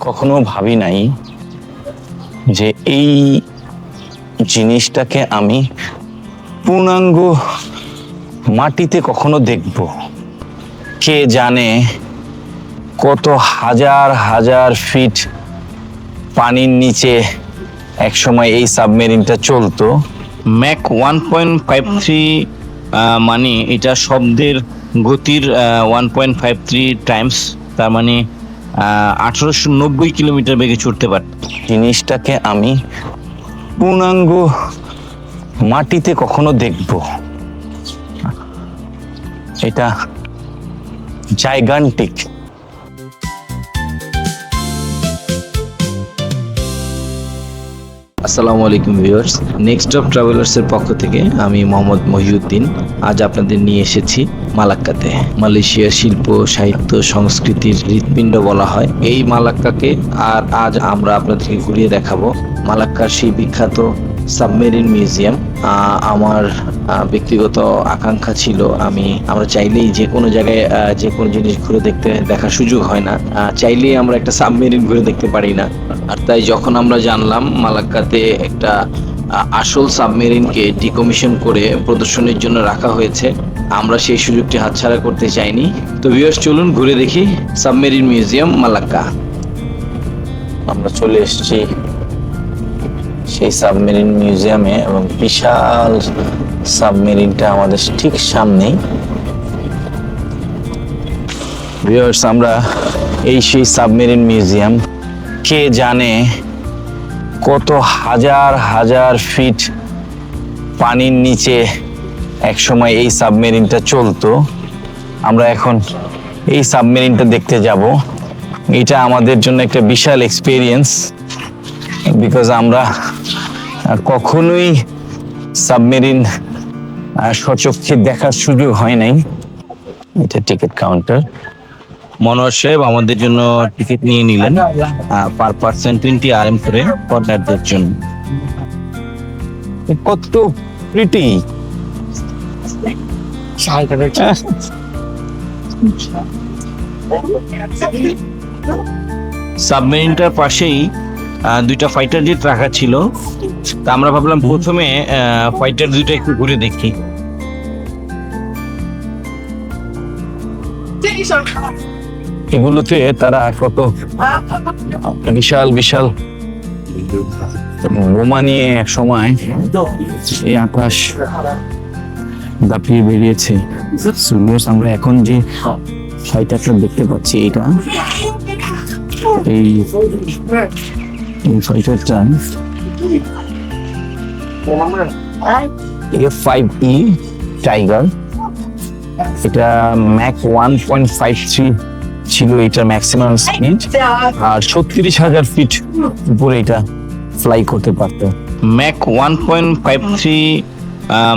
কখনো ভাবি নাই যে এই জিনিসটাকে আমি পূর্ণাঙ্গ মাটিতে কখনো দেখব। কে জানে কত হাজার হাজার ফিট পানির নিচে একসময় এই সাবমেরিনটা চলতো। ম্যাক 1.53 মানে এটা শব্দের গতির 1.53 টাইমস, তার মানে 1890 কিলোমিটার বেগে ছুটতে পারে। জিনিসটাকে আমি পূর্ণাঙ্গ মাটিতে কখনো দেখব, এটা জাইগান্টিক। আসসালামু আলাইকুম ভিউয়ার্স, নেক্সট অফ ট্রাভেলার্সের পক্ষ থেকে আমি মোহাম্মদ মহিউদ্দিন আজ আপনাদের নিয়ে এসেছি মালাক্কাতে। মালয়েশিয়ার শিল্প, সাহিত্য, সংস্কৃতির হৃৎপিণ্ড বলা হয় এই মালাক্কাকে। আর আজ আমরা আপনাদেরকে ঘুরিয়ে দেখাবো মালাক্কার সেই বিখ্যাত সাবমেরিন মিউজিয়াম। আমার ব্যক্তিগত আকাঙ্ক্ষা ছিল আমরা চাইলেই যে কোনো জায়গায় যে কোনো জিনিস ঘুরে দেখার সুযোগ হয় না, চাইলেই আমরা একটা সাবমেরিন ঘুরে দেখতে পারি না। আর তাই যখন আমরা জানলাম মালাক্কাতে একটা আসল সাবমেরিনকে ডিকমিশন করে প্রদর্শনীর জন্য রাখা হয়েছে, আমরা সেই সুযোগটি হাতছাড়া করতে চাইনি। তো ভিউয়ার্স, চলুন ঘুরে দেখি সাবমেরিন মিউজিয়াম মালাক্কা। আমরা চলে এসেছি সেই সাবমেরিন মিউজিয়ামে এবং বিশাল সাবমেরিনটা আমাদের ঠিক সামনেই। ভিউয়ার্স, আমরা সেই সাবমেরিন মিউজিয়াম। কে জানে কত হাজার হাজার ফিট পানির নিচে একসময় এই সাবমেরিনটা চলতো। আমরা এখন এই সাবমেরিনটা দেখতে যাব। এটা আমাদের জন্য একটা বিশাল এক্সপিরিয়েন্স, বিকজ আমরা কখনোই সাবমেরিন সচক্ষে দেখার সুযোগ হয় নাই। এটা টিকিট কাউন্টার। মনোয়ার সাহেব আমাদের জন্য টিকিট নিয়ে নিলেন পার পার্সন 20 RM করে ফরেনারদের জন্য। কত প্রিটি! সাবমেরিনটার পাশেই দুইটা ফাইটার জেট রাখা ছিল, তা আমরা ভাবলাম প্রথমে ফাইটার দুইটা একটু ঘুরে দেখি। এগুলোতে তারা কত বিশাল বিশাল বোমা নিয়ে এক সময় এই আকাশ দাপিয়ে বেরিয়েছে। আমরা এখন যে ফাইটারটা দেখতে পাচ্ছি, এটা এই ফাইটারটা F5E টাইগার। এটা ম্যাক 1.53 ছিল এটা ম্যাক্সিমাম স্পিড, আর 36,000 ফিট উপরে এটা ফ্লাই করতে পারত। ম্যাক 1.53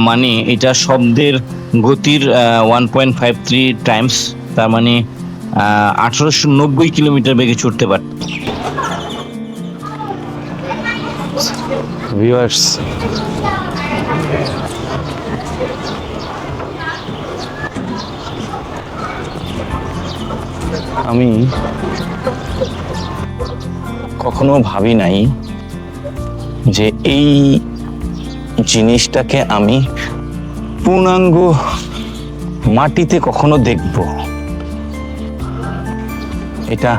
মানে এটা শব্দের গতির 1.53 টাইমস, তার মানে 1890 কিলোমিটার বেগে ছুটতে পারত। ভিউয়ার্স, আমি কখনো ভাবি নাই যে এই জিনিসটাকে আমি পূর্ণাঙ্গ মাটিতে কখনো দেখব। এটা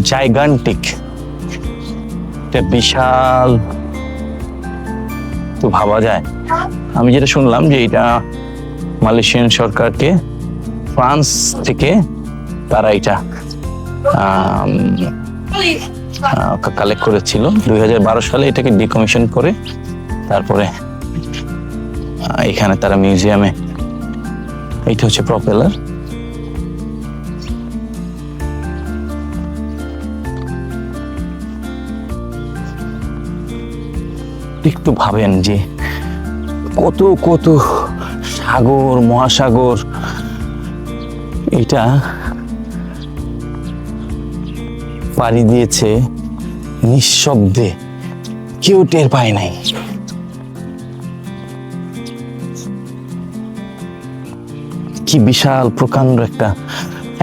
জাইগান্টিক, এটা বিশাল। তো ভাবা যায়, আমি যেটা শুনলাম যে এটা মালয়েশিয়ান সরকারকে ফ্রান্স থেকে তারা এটা কালেক্ট করেছিল 2012 সালে। এটাকে ডিকমিশন করে তারপরে এখানে তারা মিউজিয়ামে, এইটা হচ্ছে প্রপেলার। একটু ভাবেন যে কত কত সাগর মহাসাগর এটা পাড়ি দিয়েছে নিঃশব্দে, কেউ টের পায় নাই। কি বিশাল প্রকাণ্ড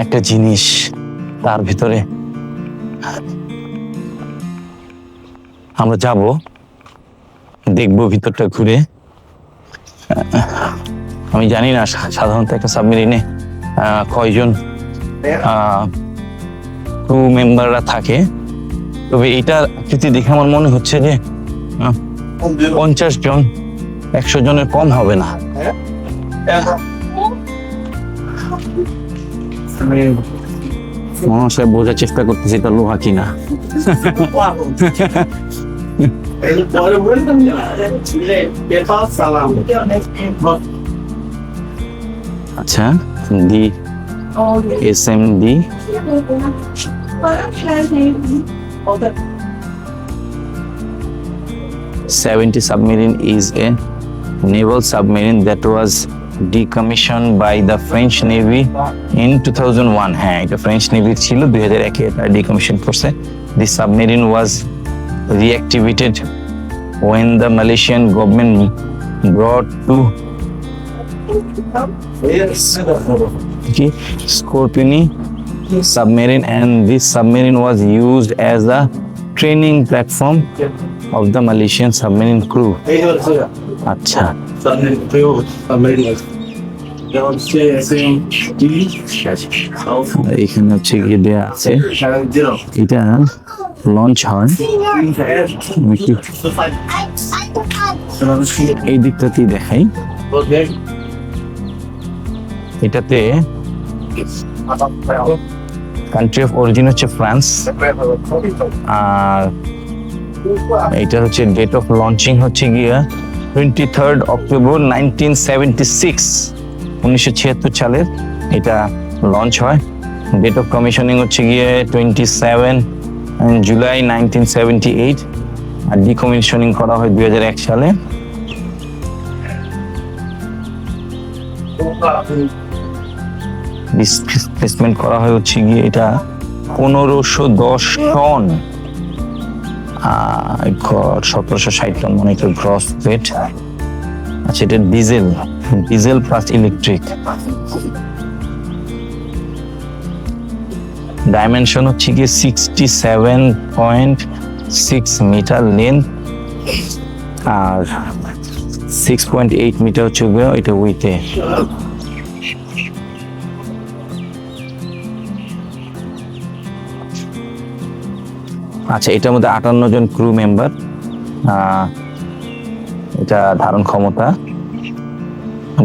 একটা জিনিস, তার ভিতরে আমরা যাব, দেখবো ভিতরটা ঘুরে। আমি জানি না সাধারণত একটা সাবমেরিনে কয়জন ক্রু মেম্বাররা থাকে, তবে এটার আকৃতি দেখে আমার মনে হচ্ছে যে 50 জন, 100 জনের কম হবে না। মহাশয় বোঝার চেষ্টা করতেছি এটা লোহা কিনা। আচ্ছা, দি SMD '70 submarine is a naval submarine that was decommissioned by the French Navy in 2001. হ্যাঁ, এটা ফ্রেঞ্চ নেভি ছিল, 2001 এটা ডিকমিশন করছে। This submarine was reactivated when the Malaysian government brought to Scorpione submarine, and this submarine was used as a training platform of the Malaysian submarine crew. আচ্ছা, এখানে হচ্ছে গিয়ে দেয়া আছে, এটা লঞ্চ হয় এই দিকটাতেই দেখাই। এটাতে কান্ট্রি অফ অরিজিন হচ্ছে ফ্রান্স, আর এটা হচ্ছে ডেট অফ লঞ্চিং হচ্ছে গিয়ে 23 অক্টোবর 1976, 1976 সালের এটা লঞ্চ হয়। ডেট অফ কমিশনিং হচ্ছে গিয়ে 27 জুলাই 1978, আর ডিকমিশনিং করা হয় 2001 সালে। ডিসপ্লেসমেন্ট করা হয় হচ্ছে গিয়ে এটা 1510 টন, 1760 টন মানে একটা গ্রস ওয়েট। আচ্ছা, এটা ডিজেল প্লাস ইলেকট্রিক। ডাইমেনশন হচ্ছে গিয়ে 67.6 মিটার লেন্থ, আর 6.8 মিটার হচ্ছে এটা উইথে। আচ্ছা, এটার মধ্যে 58 জন ক্রু মেম্বার, এটা ধারণ ক্ষমতা।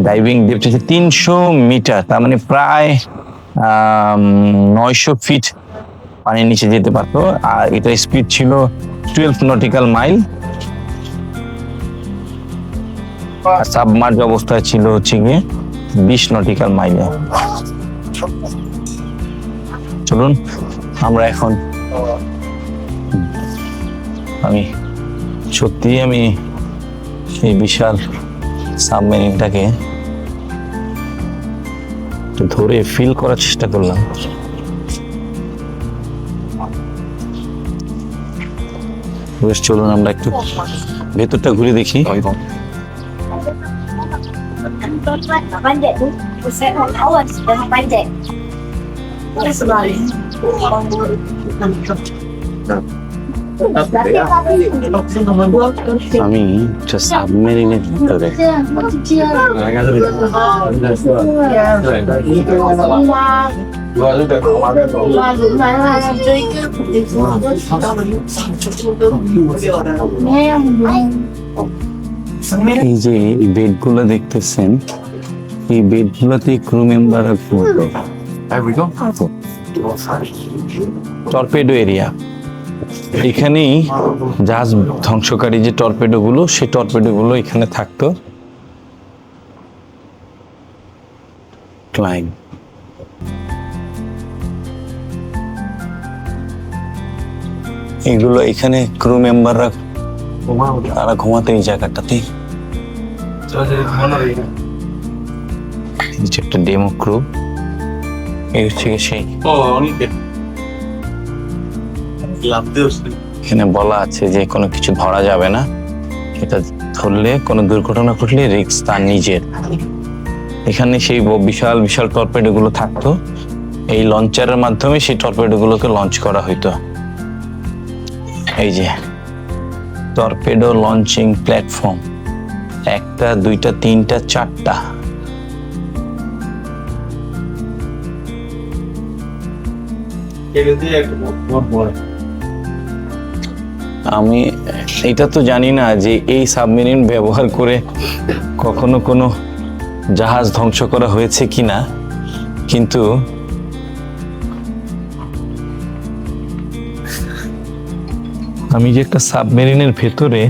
ডাইভিং ডেপথ হচ্ছে 300 মিটার, তার মানে প্রায় 900 ফিট পানির নিচে যেতে পারতো, আর এটা স্পিড ছিল 12 নটিক্যাল মাইল, আর সাবমার্জ অবস্থায় ছিল হচ্ছে গিয়ে 20 নটিক্যাল মাইলে। চলুন আমরা এখন, আমি সেই বিশাল সাবমেরিনটাকে ধরে ফিল করার চেষ্টা করলাম। চলুন আমরা একটু ভেতরটা ঘুরে দেখি। আমি একটা সাবমেরিনের ভিতরে, এই যে বেড গুলো দেখতেছেন, এই বেড গুলোতে ক্রু মেম্বাররা ঘুরবে। টর্পেডো এরিয়া, এখানেই জাহাজ ধ্বংসকারী যে টর্পেডো গুলো, সেই টর্পেডো গুলো এখানে থাকতো। ক্লাইম, এগুলো এখানে ক্রু মেম্বাররা তারা ঘুমাতে এই জায়গাটাতে। একটা ডেমো ক্রু, এই হচ্ছে সেই। এখানে বলা আছে যে কোনো কিছু ধরা যাবে না, এটা ধরলে কোনো দুর্ঘটনা ঘটলে রিস্ক তার নিজের। এখানে সেই বিশাল বিশাল টর্পেডো গুলো থাকতো, এই লঞ্চারের মাধ্যমে সেই টর্পেডো গুলোকে লঞ্চ করা হইতো। এই যে টর্পেডো লঞ্চিং প্ল্যাটফর্ম, 1টা 2টা 3টা 4টা। আমি এটা তো জানি না যে এই সাবমেরিন ব্যবহার করে কখনো কোনো জাহাজ ধ্বংস করা হয়েছে কিনা, কিন্তু আমি যে একটা সাবমেরিনের ভেতরে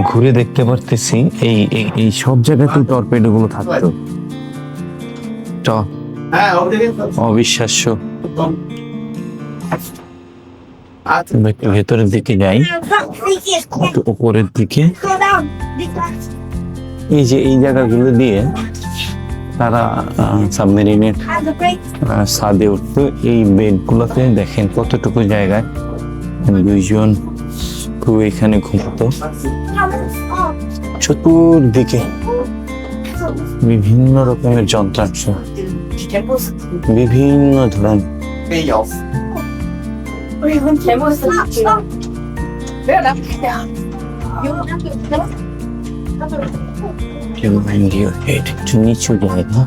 ঘুরে দেখতে পারতেছি, এই এই এই সব জায়গাতেই টর্পেডো গুলো থাকতো। অবিশ্বাস্য। একটু ভেতরের দিকে যাই, একটু উপরের দিকে। এই যে এই জায়গাগুলো দিয়ে তারা সাবমেরিনের ছাদে উঠতো। এই বেড গুলোতে দেখেন কতটুকু জায়গায় 2জন crew এখানে ঘুমতো। চতুর্দিকে বিভিন্ন রকমের যন্ত্রাংশ, বিভিন্ন ধরনের। একটু নিচু জায়গা।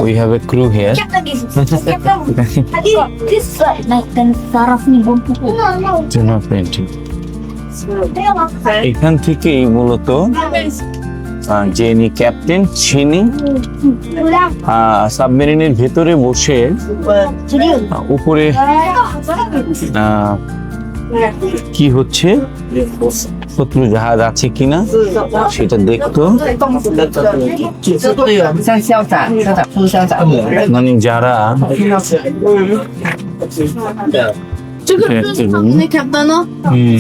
We have a crew here. এখান থেকেই মূলত যিনি ক্যাপ্টেন তিনি সাবমেরিনের ভেতরে বসে উপরে কি হচ্ছে, শত্রু জাহাজ আছে কিনা সেটা দেখতো। মানে যারা 这个是旁边的 captain 哦，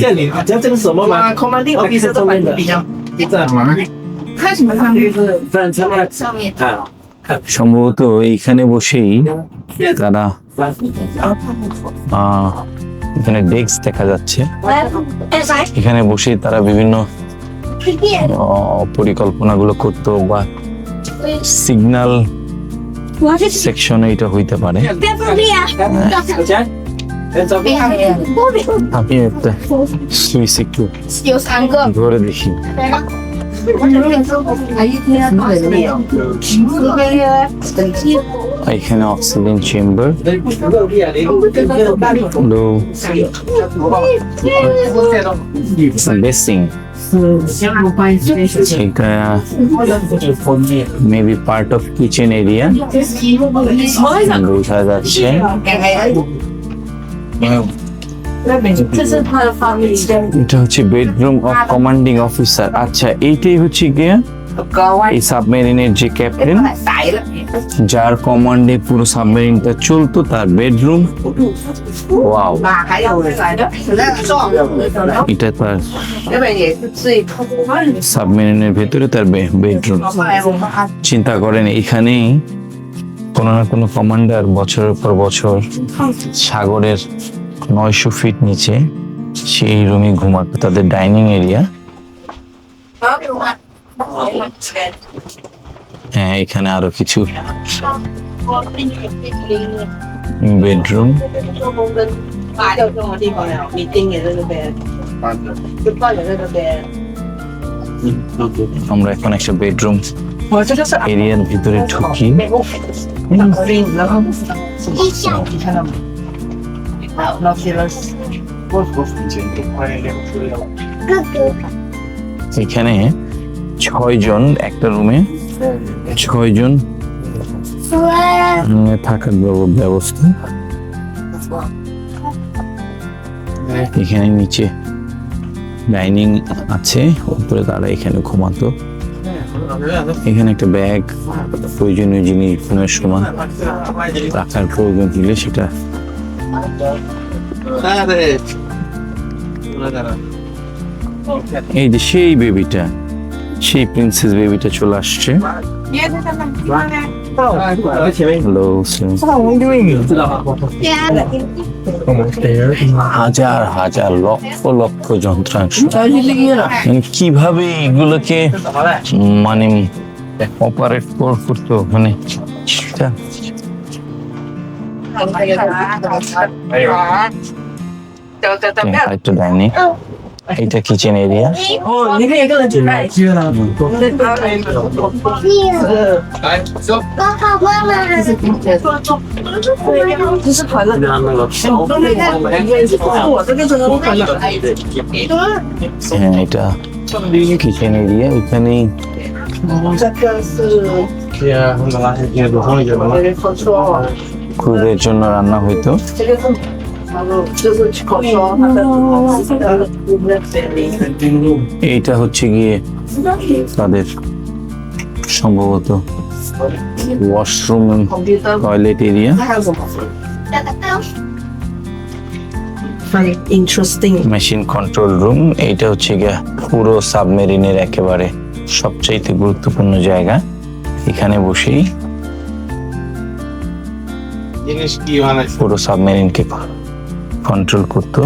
这里这个什么嘛 commanding officer 的版本比较。在哪儿？看什么上面？在上面上面。啊， সম্ভবত এইখানে বসেই তারা এখানে ডেস্ক দেখা যাচ্ছে, এখানে বসে তারা বিভিন্ন পরিকল্পনাগুলো করতো, বা সিগন্যাল সেকশনে এটা হইতে পারে। আমি একটা সুইচ একটু 有3个。 ধরে দেখি। এখানে অক্সিজেন চেম্বার, বেসিং, এটা maybe part of kitchen area বোঝা যাচ্ছে।这是他的 family。 এটা হচ্ছে বেডরুম অফ কমান্ডিং অফিসার। আচ্ছা, এইটাই হচ্ছে গিয়ে এই সাবমেরিনের যে ক্যাপ্টেন, যার কমান্ডে পুরো সাবমেরিনটা চলতো, তার বেডরুম। ওয়াও, এটা তার সাবমেরিনের ভেতরে তার বেডরুম। চিন্তা করেন, এখানেই কোনো না কোনো কমান্ডার বছরের পর বছর সাগরের 900 ফিট নিচে সেই রুমে ঘুমাতো। তাদের ডাইনিং এরিয়া। হ্যাঁ, এখানে আরো কিছু বেডরুম। আমরা এখন একটা বেডরুম এরিয়ার ভিতরে ঢুকি। এখানে 6 জন একটা রুমে, 6 জন থাকার ব্যবস্থা। এখানে নিচে ডাইনিং আছে, উপরে তারা এখানে ঘুমাতো। এখানে একটা ব্যাগ, প্রয়োজনীয় জিনিস ঘুমের সময় রাখার প্রয়োজন হলে সেটা। এই যে সেই বেবিটা, সেই প্রিন্সেস বেবিটা চলে আসছে। হ্যালো, হাজার হাজার লক্ষ লক্ষ যন্ত্রাংশ। মানে কিভাবে এগুলোকে মানে অপারেট করতো, মানে একটু ডাইনিং, এইটা কিচেন এরিয়া। 哦，你可以一个人进来。接了。来，走。爸爸妈妈，这是快乐。我这个真的不快乐。 হ্যাঁ, এটা কিচেন এরিয়া। এখানেই这个是 对啊，我们拉些进入放一点嘛。 口说， ক্রুদের জন্য রান্না হইতো। 这个是就是口说他的。 এইটা হচ্ছে গিয়ে তাদের সম্ভবত washroom, toilet area interesting. Machine control room. এইটা হচ্ছে গিয়ে পুরো সাবমেরিনের একেবারে সবচাইতে গুরুত্বপূর্ণ জায়গা। এখানে বসেই জিনিস কি মানে পুরো সাবমেরিনকে কন্ট্রোল করতো।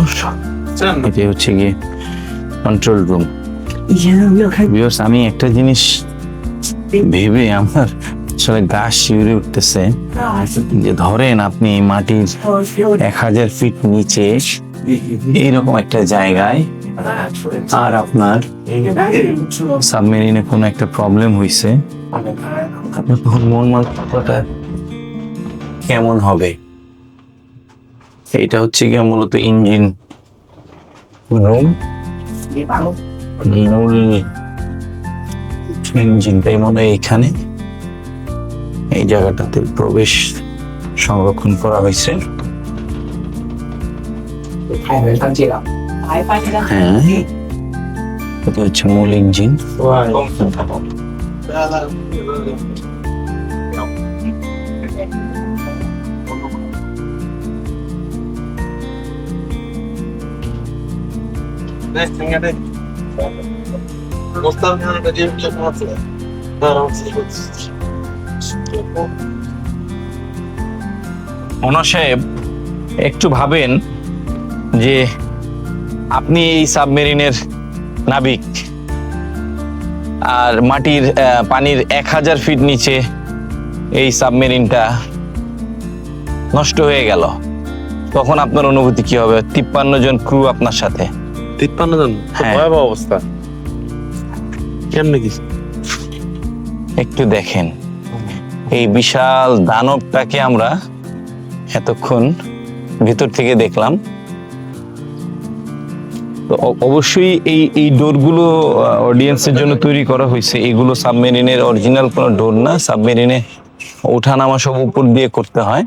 এটা হচ্ছে গিয়ে কন্ট্রোল রুম। 以前没有看 ভিউয়ার্স, আমি একটা জিনিস ভেবে আমার আসলে গা শিউরে উঠতেছে যে ধরেন আপনি মাটির 1000 ফিট নিচে এইরকম একটা জায়গায়, আর আপনার সাবমেরিনে কোনো একটা প্রবলেম হয়েছে, আপনার তখন মন মানসিকতা কেমন হবে? এইটা হচ্ছে গিয়ে মূলত ইঞ্জিন রুম। মূল ইঞ্জিনটাই মনে হয় এখানে, এই জায়গাটাতে প্রবেশ সংরক্ষণ করা হয়েছে। হ্যাঁ, এটা হচ্ছে মূল ইঞ্জিন। 来，看看这。我上面那个就是这样子，然后自己。 ওনার সাহেব, একটু ভাবেন যে আপনি এই সাবমেরিনের নাবিক, আর মাটির পানির 1000 ফিট নিচে এই সাবমেরিনটা নষ্ট হয়ে গেল, তখন আপনার অনুভূতি কি হবে? 53 জন ক্রু আপনার সাথে। 53 জন, হ্যাঁ। ভয়াবহ অবস্থা। কেমনে কি? একটু দেখেন, এই বিশাল দানবটাকে আমরা এতক্ষণ ভিতর থেকে দেখলাম। তো অবশ্যই এই ডোরগুলো অডিয়েন্সের জন্য তৈরি করা হয়েছে। এগুলো সাবমেরিনের অরিজিনাল কোনো ডোর না। সাবমেরিনে ওঠানামা সব উপর দিয়ে করতে হয়।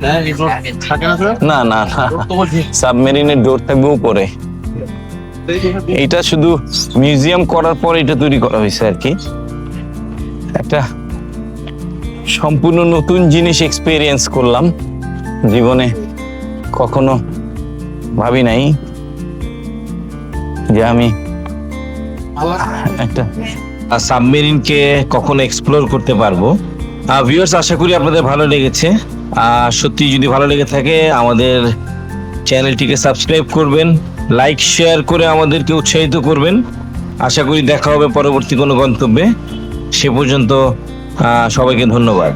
来，你说他跟他说， না না না, 多近？ সাবমেরিনের ডোর থাকবে উপরে। এইটা শুধু মিউজিয়াম করার পর এটা তৈরি করা হয়েছে আর কি। একটা সম্পূর্ণ নতুন জিনিস এক্সপেরিয়েন্স করলাম, জীবনে কখনো ভাবি নাই যে আমি একটা সাবমেরিনকে কখনো এক্সপ্লোর করতে পারবো। ভিউয়ার্স, আশা করি আপনাদের ভালো লেগেছে। সত্যি যদি ভালো লেগে থাকে আমাদের চ্যানেলটিকে সাবস্ক্রাইব করবেন, লাইক শেয়ার করে আমাদেরকে উৎসাহিত করবেন। আশা করি দেখা হবে পরবর্তী কোনো গন্তব্যে। সে পর্যন্ত সবাইকে ধন্যবাদ।